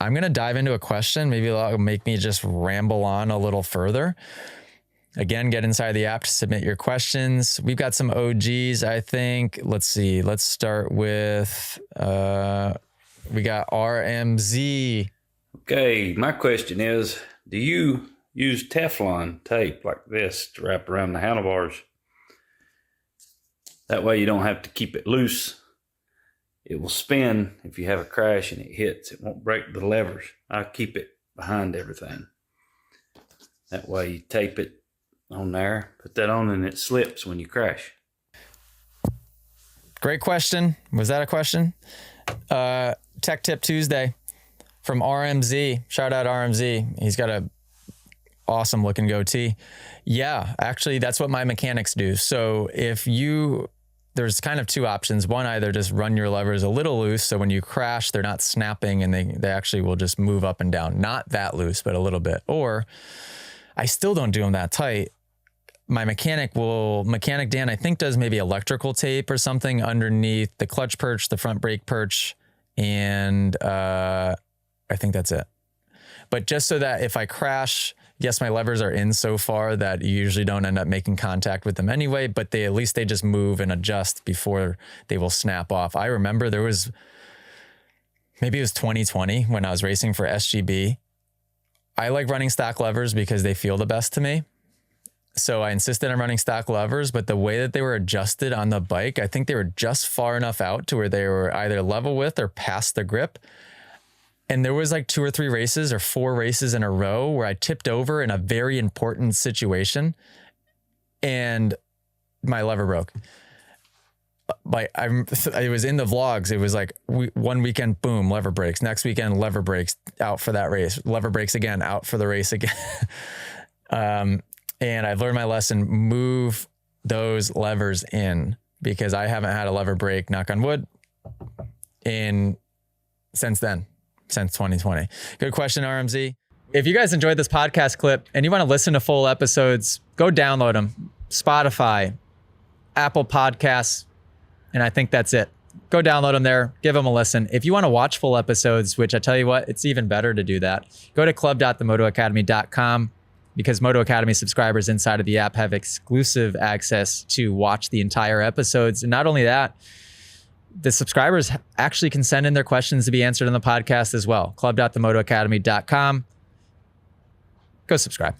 I'm going to dive into a question. Maybe it'll make me just ramble on a little further. Again, get inside the app to submit your questions. We've got some OGs, I think. Let's see. Let's start with, we got RMZ. Okay, my question is, do you use Teflon tape like this to wrap around the handlebars? That way you don't have to keep it loose. It will spin if you have a crash and it hits. It won't break the levers. I keep it behind everything. That way you tape it on there, put that on, and it slips when you crash. Great question. Was that a question? Tech Tip Tuesday from RMZ. Shout out RMZ. He's got a awesome looking goatee. Yeah, actually that's what my mechanics do. So there's kind of two options. One, either just run your levers a little loose, so when you crash, they're not snapping and they actually will just move up and down. Not that loose, but a little bit. Or I still don't do them that tight. My mechanic Dan, I think, does maybe electrical tape or something underneath the clutch perch, the front brake perch, and I think that's it. But just so that if I crash, yes, my levers are in so far that you usually don't end up making contact with them anyway, but at least they just move and adjust before they will snap off. I remember maybe it was 2020 when I was racing for SGB. I like running stock levers because they feel the best to me. So I insisted on running stock levers, but the way that they were adjusted on the bike, I think they were just far enough out to where they were either level with or past the grip. And there was like 2 or 3 races or 4 races in a row where I tipped over in a very important situation and my lever broke. It was in the vlogs. It was like one weekend, boom, lever breaks. Next weekend, lever breaks, out for that race. Lever breaks again, out for the race again. And I've learned my lesson, move those levers in, because I haven't had a lever break, knock on wood, since 2020. Good question, RMZ. If you guys enjoyed this podcast clip and you want to listen to full episodes, go download them. Spotify, Apple Podcasts, and I think that's it. Go download them there. Give them a listen. If you want to watch full episodes, which I tell you what, it's even better to do that, go to club.themotoacademy.com, because Moto Academy subscribers inside of the app have exclusive access to watch the entire episodes. And not only that, the subscribers actually can send in their questions to be answered on the podcast as well. Club.themotoacademy.com. Go subscribe.